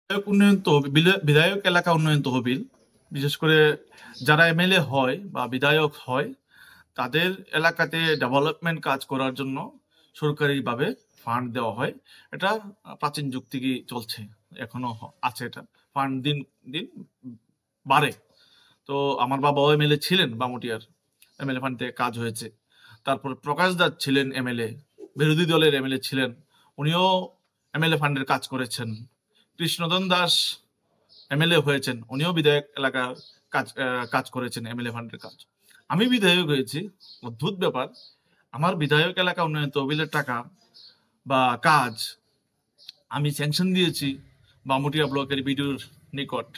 বিধায়ক উন্নয়ন তহবিল, বিধায়ক এলাকা উন্নয়ন তহবিল, বিশেষ করে যারা এমএলএ হয় বা বিধায়ক হয় তাদের এলাকাতে ডেভেলপমেন্ট কাজ করার জন্য সরকারিভাবে ফান্ড দেওয়া হয়। এটা প্রাচীন যুগ থেকেই চলছে, এখনো আছে। এটা ফান্ড দিন দিন বাড়ে। তো আমার বাবাও এমএলএ ছিলেন, বামুটিয়ার এমএলএ ফান্ড থেকে কাজ হয়েছে। তারপর প্রকাশ দাস ছিলেন এমএলএ, বিরোধী দলের এমএলএ ছিলেন, উনিও এমএলএ ফান্ডের কাজ করেছেন। কৃষ্ণধন দাস এমএলএ হয়েছেন, উনিও বিধায়ক এলাকার কাজ করেছেন, এমএলএ ফান্ডের কাজ। আমি বিধায়ক হয়েছি, অদ্ভুত ব্যাপার, আমার বিধায়ক এলাকা উন্নয়ন তহবিলের টাকা বা কাজ আমি স্যাংশন দিয়েছি বামুটিয়া ব্লকের বিডিওর নিকট।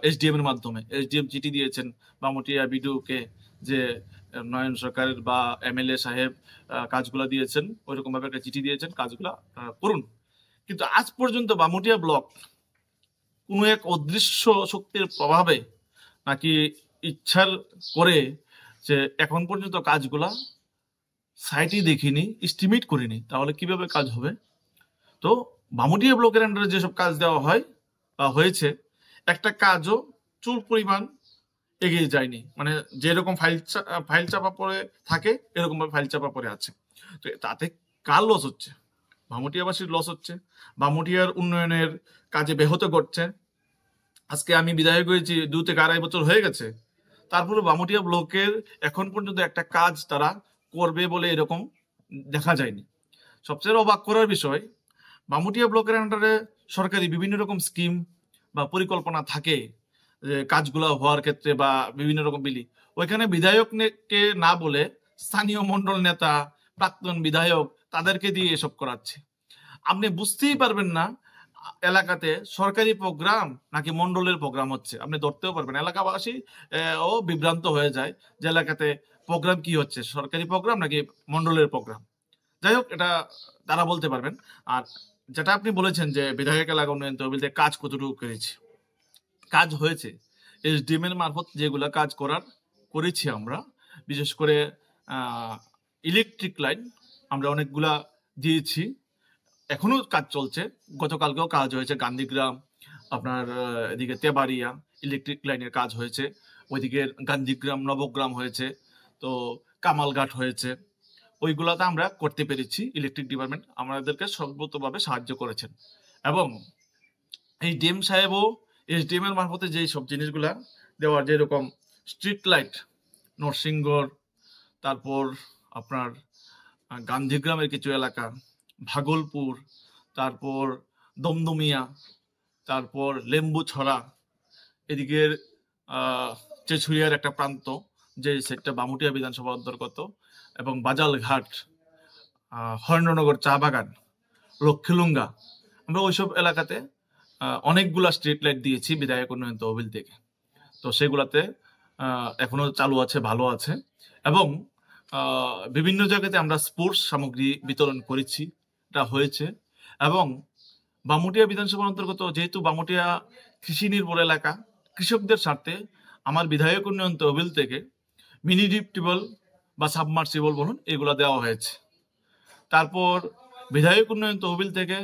এসডিএম এর মাধ্যমে এসডিএম চিঠি দিয়েছেন বামুটিয়া বিডিওকে যে নয়ন সরকারের বা এমএলএ সাহেব কাজগুলো দিয়েছেন, ওইরকম ভাবে একটা চিঠি দিয়েছেন, কাজগুলা করুন। কিন্তু আজ পর্যন্ত বামুটিয়া ব্লক কোনো এক অদৃশ্য শক্তির প্রভাবে নাকি ইচ্ছার করে যে এখন পর্যন্ত কাজগুলা সাইটই দেখিনি, এস্টিমেট করিনি, তাহলে কিভাবে কাজ হবে? তো বামুটিয়া ব্লকের আন্ডারে যেসব কাজ দেওয়া হয় বা হয়েছে, একটা কাজও চুল পরিমাণ এগিয়ে যায়নি। মানে যেরকম ফাইল চাপা পড়ে থাকে এরকম ভাবে ফাইল চাপা পড়ে আছে। তো তাতে কার লস হচ্ছে? ভামুটিয়াবাসীর লস হচ্ছে, ভামুটিয়ার উন্নয়নের কাজে ব্যাহত ঘটছে। আজকে আমি বিধায়ক হয়েছি 2 থেকে 2.5 বছর হয়ে গেছে, তারপরে বামুটিয়া ব্লকের এখন পর্যন্ত একটা কাজ তারা করবে বলে এরকম দেখা যায়নি। সবচেয়ে অবাক করার বিষয়, বামুটিয়া ব্লকের আন্ডারে সরকারি বিভিন্ন রকম স্কিম বা পরিকল্পনা থাকে যে কাজগুলো হওয়ার ক্ষেত্রে বা বিভিন্ন রকম বিলি, ওইখানে বিধায়ককে না বলে স্থানীয় মন্ডল নেতা, প্রাক্তন বিধায়ক, তাদেরকে দিয়ে এসব করাচ্ছে। আপনি বুঝতেই পারবেন না এলাকাতে সরকারি প্রোগ্রাম নাকি মন্ডলের প্রোগ্রাম হচ্ছে, আপনি ধরতেও পারবেন না। এলাকাবাসী ও বিভ্রান্ত হয়ে যায় যে এলাকাতে প্রোগ্রাম কি হচ্ছে, সরকারি প্রোগ্রাম নাকি মন্ডলের প্রোগ্রাম। যাই হোক, এটা তারা বলতে পারবেন। আর যেটা আপনি বলেছেন যে বিধায়ক এলাকা উন্নয়ন তহবিল থেকে কাজ কতটুকু করেছি, কাজ হয়েছে এসডিএম এর মারফত যেগুলা কাজ করেছি আমরা। বিশেষ করে ইলেকট্রিক লাইন আমরা অনেকগুলা দিয়েছি, এখনো কাজ চলছে। গতকালকেও কাজ হয়েছে গান্ধীগ্রাম, আপনার এদিকে তেবাড়িয়া ইলেকট্রিক লাইনের কাজ হয়েছে, ওইদিকে গান্ধীগ্রাম নবগ্রাম হয়েছে, তো কামালঘাট হয়েছে। ওইগুলাতে আমরা করতে পেরেছি, ইলেকট্রিক ডিপার্টমেন্ট আমাদেরকে সর্বতভাবে সাহায্য করেছেন। এবং এই ডিএম সাহেবও এসডিএম এর মারফতে যে সব জিনিসগুলা দেওয়ার, যেরকম স্ট্রিট লাইট নরসিংগড়, তারপর আপনার গান্ধীগ্রামের কিছু এলাকা, ভাগলপুর, তারপর দমদমিয়া, তারপর লেম্বুছড়া, এদিকের চেছুরিয়ার একটা প্রান্ত, যে সেটটা বামুটিয়া বিধানসভা অন্তর্গত, এবং বাজালঘাট, হরেন্দ্রনগর চা বাগান, লক্ষ্মীলুঙ্গা, আমরা ওইসব এলাকাতে অনেকগুলা স্ট্রিট লাইট দিয়েছি বিধায়ক উন্নয়ন তহবিল থেকে। তো সেগুলাতে এখনো চালু আছে, ভালো আছে। এবং বিভিন্ন জায়গাতে আমরা স্পোর্টস সামগ্রী বিতরণ করেছি, এটা হয়েছে। এবং বামুটিয়া বিধানসভার অন্তর্গত যেহেতু বামুটিয়া কৃষি নির্ভর এলাকা, কৃষকদের স্বার্থে আমার বিধায়ক উন্নয়ন তহবিল থেকে মিনি ডিপ টিউবওয়েল বা সাবমার্সিবল বলুন, এগুলা দেওয়া হয়েছে। তারপর বিধায়ক উন্নয়ন তহবিল থেকে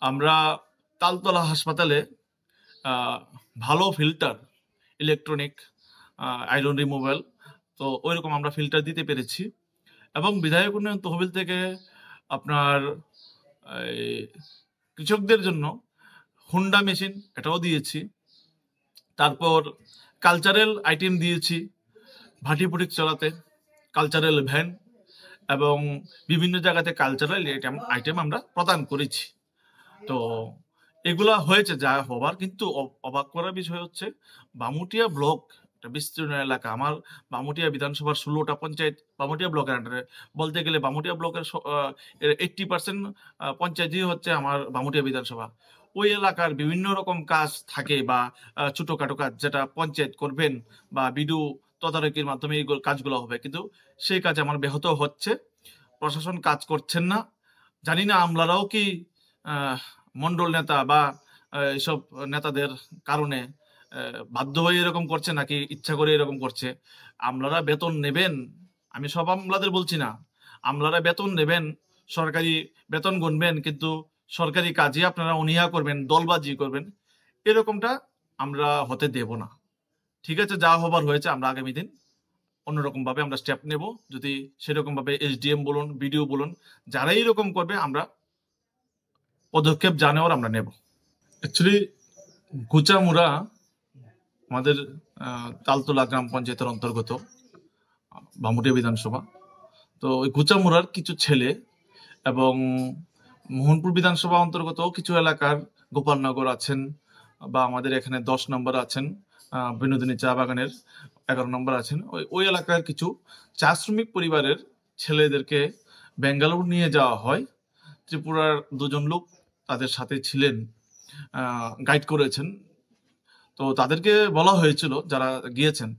আমরা তালতলা হাসপাতালে ভালো ফিল্টার, ইলেকট্রনিক আয়রন রিমুভাল, তো ওইরকম আমরা ফিল্টার দিতে পেরেছি। এবং বিধায়ক উন্নয়ন তহবিল থেকে আপনার এই কৃষকদের জন্য হুন্ডা মেশিন, এটাও দিয়েছি। তারপর কালচারাল আইটেম দিয়েছি, ভাটি পুটিক চলাতে কালচারাল ভ্যান, এবং বিভিন্ন জায়গাতে কালচারাল আইটেম আমরা প্রদান করেছি। তো এগুলা হয়েছে যা হবার। কিন্তু অবাক করার বিষয় হচ্ছে বামুটিয়া ব্লক একটা বিস্তীর্ণ এলাকা। আমার বামুটিয়া বিধানসভার 16টা পঞ্চায়েত বামুটিয়া ব্লকের আন্ডারে। বলতে গেলে বামুটিয়া ব্লকের 80% পঞ্চায়েতই হচ্ছে আমার বামুটিয়া বিধানসভা। ওই এলাকার বিভিন্ন রকম কাজ থাকে বা ছোটখাটো কাজ যেটা পঞ্চায়েত করবেন বা বিডিও তদারকির মাধ্যমে এই কাজগুলো হবে, কিন্তু সেই কাজ আমার ব্যাহত হচ্ছে। প্রশাসন কাজ করছেন না। জানি না আমলারাও কি মন্ডল নেতা বা এইসব নেতাদের কারণে বাধ্য হয়ে এরকম করছে নাকি ইচ্ছা করে এরকম করছে। আমলারা বেতন নেবেন, আমি সব আমলাদের বলছি না, আমলারা বেতন নেবেন, সরকারি বেতন গুনবেন, কিন্তু সরকারি কাজে আপনারা অনীহা করবেন, দলবাজি করবেন, এরকমটা আমরা হতে দেব না। ঠিক আছে, যা হবার হয়েছে, আমরা আগামী দিন অন্যরকম ভাবে আমরা স্টেপ নেব। যদি সেরকম ভাবে এসডিএম বলুন, বিডিও বলুন, যারা এরকম করবে আমরা পদক্ষেপ যা নেওয়ার আমরা নেব। অ্যাকচুয়ালি কুচামুড়া আমাদের তালতলা গ্রাম পঞ্চায়েতের অন্তর্গত বামুটিয়া বিধানসভা। তো ওই কুচামুড়ার কিছু ছেলে এবং মোহনপুর বিধানসভা অন্তর্গত কিছু এলাকার গোপালনগর আছেন, বা আমাদের এখানে 10 নম্বর আছেন, বিনোদিনী চা বাগানের 11 নম্বর আছেন, ওই এলাকার কিছু চা শ্রমিক পরিবারের ছেলেদেরকে বেঙ্গালুরু নিয়ে যাওয়া হয়। ত্রিপুরার 2 জন লোক তাদের সাথে ছিলেন, গাইড করেছেন। তো তাদেরকে বলা হয়েছিল যারা গিয়েছেন,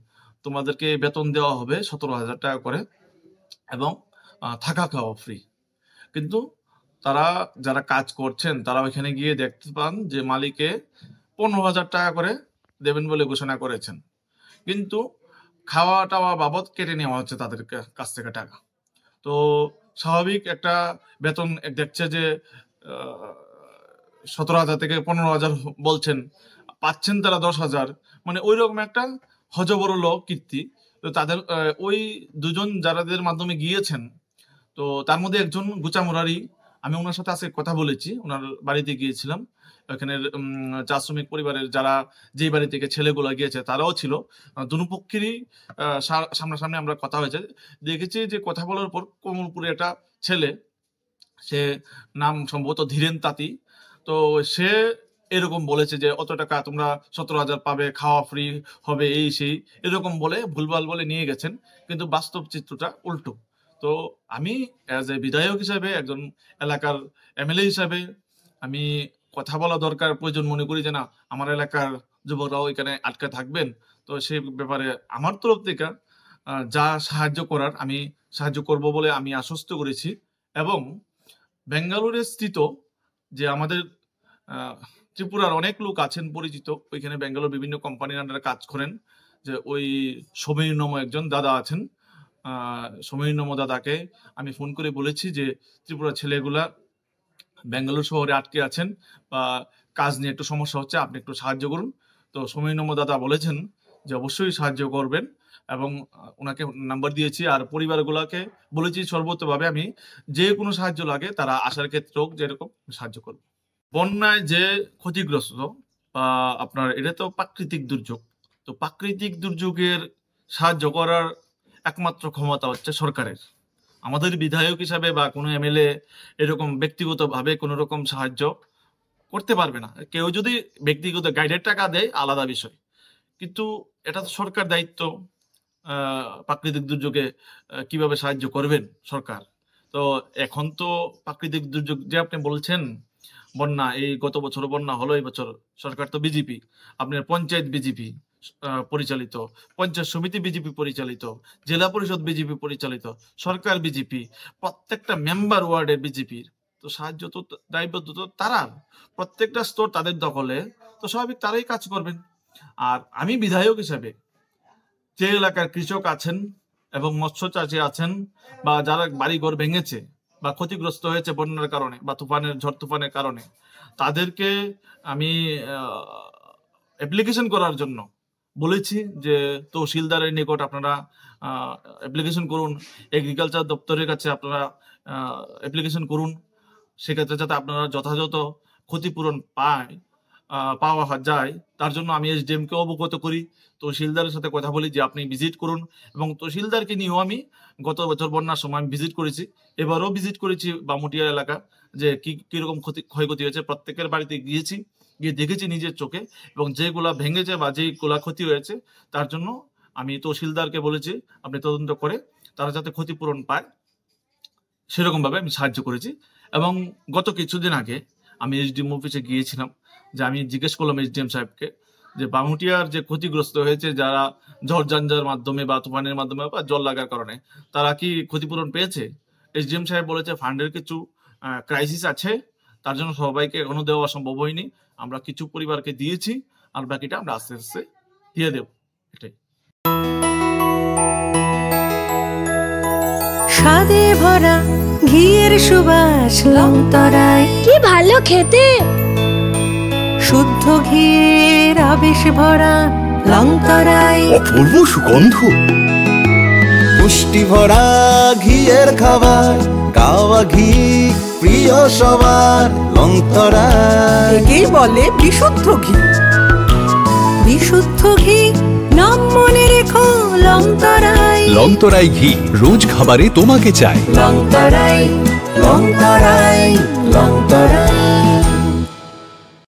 তোমাদেরকে বেতন দেওয়া হবে 17,000 টাকা করে এবং থাকা খাওয়া ফ্রি। কিন্তু তারা যারা কাজ করছেন তারা ওইখানে গিয়ে দেখতে পান যে মালিকে 15,000 টাকা করে দেবেন বলে ঘোষণা করেছেন, কিন্তু খাওয়া টাওয়া বাবদ কেটে নেওয়া হচ্ছে তাদের কাছ থেকে টাকা। তো স্বাভাবিক একটা বেতন দেখছে যে 17,000 থেকে 15,000 বলছেন, পাচ্ছেন তারা 10,000, মানে ওই রকম একটা হজবরল কীর্তি। তো তাদের ওই 2 জন যারাদের মাধ্যমে গিয়েছেন, তো তার মধ্যে একজন গুচামুরারি, আমি ওনার সাথে আজকে কথা বলেছি, ওনার বাড়িতে গিয়েছিলাম। এখানের চা শ্রমিক পরিবারের যারা যেই বাড়ি থেকে ছেলেগুলো গিয়েছে তারাও ছিল, দুনো পক্ষেরই সামনাসামনি আমরা কথা হয়েছে। দেখেছি যে কথা বলার পর কমলপুরে একটা ছেলে, সে নাম সম্ভবত ধীরেন তাঁতি, তো সে এরকম বলেছে যে অত টাকা তোমরা 17,000 পাবে, খাওয়া ফ্রি হবে, এই সেই এরকম বলে ভুলভাল বলে নিয়ে গেছেন, কিন্তু বাস্তব চিত্রটা উল্টো। তো আমি অ্যাজ এ বিধায়ক হিসাবে, একজন এলাকার এমএলএ হিসাবে আমি কথা বলা দরকার, প্রয়োজন মনে করি যে না, আমার এলাকার যুবকরাও এখানে আটকে থাকবেন। তো সেই ব্যাপারে আমার তরফ থেকে যা সাহায্য করার আমি সাহায্য করব বলে আমি আশ্বস্ত করেছি। এবং বেঙ্গালুরে স্থিত যে আমাদের ত্রিপুরার অনেক লোক আছেন পরিচিত, ওইখানে বেঙ্গালুর বিভিন্ন কোম্পানির আন্ডারে কাজ করেন, যে ওই সমীর নাম একজন দাদা আছেন, সমীর নাম দাদাকে আমি ফোন করে বলেছি যে ত্রিপুরা ছেলেগুলা বেঙ্গালুর শহরে আটকে আছেন বা কাজ নিয়ে একটু সমস্যা হচ্ছে, আপনি একটু সাহায্য করুন। তো সমীর নাম দাদা বলেছেন যে অবশ্যই সাহায্য করবেন, এবং ওনাকে নাম্বার দিয়েছি। আর পরিবারগুলোকে বলেছি সর্বতভাবে আমি যে কোনো সাহায্য লাগে তারা আসার ক্ষেত্রে হোক যেরকম সাহায্য করব। বন্যায় যে ক্ষতিগ্রস্ত বা আপনার এটা তো প্রাকৃতিক দুর্যোগ, তো প্রাকৃতিক দুর্যোগের সাহায্য করার একমাত্র ক্ষমতা হচ্ছে সরকারের। আমাদের বিধায়ক হিসাবে বা কোনো এমএলএ এরকম ব্যক্তিগতভাবে কোনো রকম সাহায্য করতে পারবে না। কেউ যদি ব্যক্তিগত গাইডের টাকা দেয় আলাদা বিষয়, কিন্তু এটা তো সরকার দায়িত্ব, প্রাকৃতিক দুর্যোগে কিভাবে সাহায্য করবেন সরকার। তো এখন তো প্রাকৃতিক দুর্যোগ যে আপনি বলছেন, বন্যা, এই গত বছর বন্যা হলো, এই বছর সরকার তো বিজেপি, আপনার পঞ্চায়েত বিজেপি পরিচালিত, পঞ্চায়েত সমিতি বিজেপি পরিচালিত, জেলা পরিষদ বিজেপি পরিচালিত, সরকার বিজেপি, প্রত্যেকটা মেম্বার ওয়ার্ডের বিজেপির। তো সাহায্য তো দায়বদ্ধ তো তারা, প্রত্যেকটা স্তর তাদের দখলে, তো স্বাভাবিক তারাই কাজ করবেন। আর আমি বিধায়ক হিসাবে যে এলাকার কৃষক আছেন এবং মৎস্য চাষী আছেন, বা যারা বাড়িঘর ভেঙেছে বা ক্ষতিগ্রস্ত হয়েছে বন্যার কারণে বা ঝড় তুফানের কারণে, তাদেরকে আমি অ্যাপ্লিকেশন করার জন্য বলেছি যে তহসিলদারের নিকট আপনারা অ্যাপ্লিকেশন করুন, এগ্রিকালচার দপ্তরের কাছে আপনারা অ্যাপ্লিকেশন করুন, সেক্ষেত্রে যাতে আপনারা যথাযথ ক্ষতিপূরণ পাওয়া যায়, তার জন্য আমি এসডিএমকে অবগত করি, তহসিলদারের সাথে কথা বলি যে আপনি ভিজিট করুন। এবং তহসিলদারকে নিয়েও আমি গত বছর বন্যার সময় আমি ভিজিট করেছি, এবারও ভিজিট করেছি বামুটিয়া এলাকা, যে কিরকম ক্ষয়ক্ষতি হয়েছে, প্রত্যেকের বাড়িতে গিয়েছি, গিয়ে দেখেছি নিজের চোখে, এবং যেগুলা ভেঙেছে বা যেগুলা ক্ষতি হয়েছে তার জন্য আমি তহসিলদারকে বলেছি আপনি তদন্ত করে তারা যাতে ক্ষতিপূরণ পায় সেরকম ভাবে আমি সাহায্য করেছি। এবং গত কিছুদিন আগে আমি এসডিএম অফিসে গিয়েছিলাম, যে আমি জিজ্ঞেস করলাম এসডিএম সাহেবকে যে বামুটিয়ার যে ক্ষতিগ্রস্ত হয়েছে যারা ঝড় ঝঞ্ঝার মাধ্যমে বা তুফানের মাধ্যমে বা জল লাগার কারণে, তারা কি ক্ষতিপূরণ পেয়েছে? এসডিএম সাহেব বলেছে ফান্ডের কিছু ক্রাইসিস আছে, তার জন্য সবাইকে এখনো দেওয়া সম্ভব হয়নি, আমরা কিছু পরিবারকে দিয়েছি, আর বাকিটা আমরা আস্তে আস্তে দিয়ে দেব। এটাই। স্বাদে ভরা ঘিয়ের সুবাস লংতরায়। কি ভালো খেতে! শুদ্ধ ঘিয়ের আবেশ ভরা লংতরায়। অপূর্ব সুগন্ধ। পুষ্টি ভরা ঘিয়ের খাবার, কাওয়া ঘি প্রিয় সবার লংতরায়। একেই বলে বিশুদ্ধ ঘি। বিশুদ্ধ ঘি নাম মনে রেখো লংতরায়। লংতরাই ঘি রোজ খাবারে তোমাকে চাই। লংতরায়, লংতরায়, লংতরায়।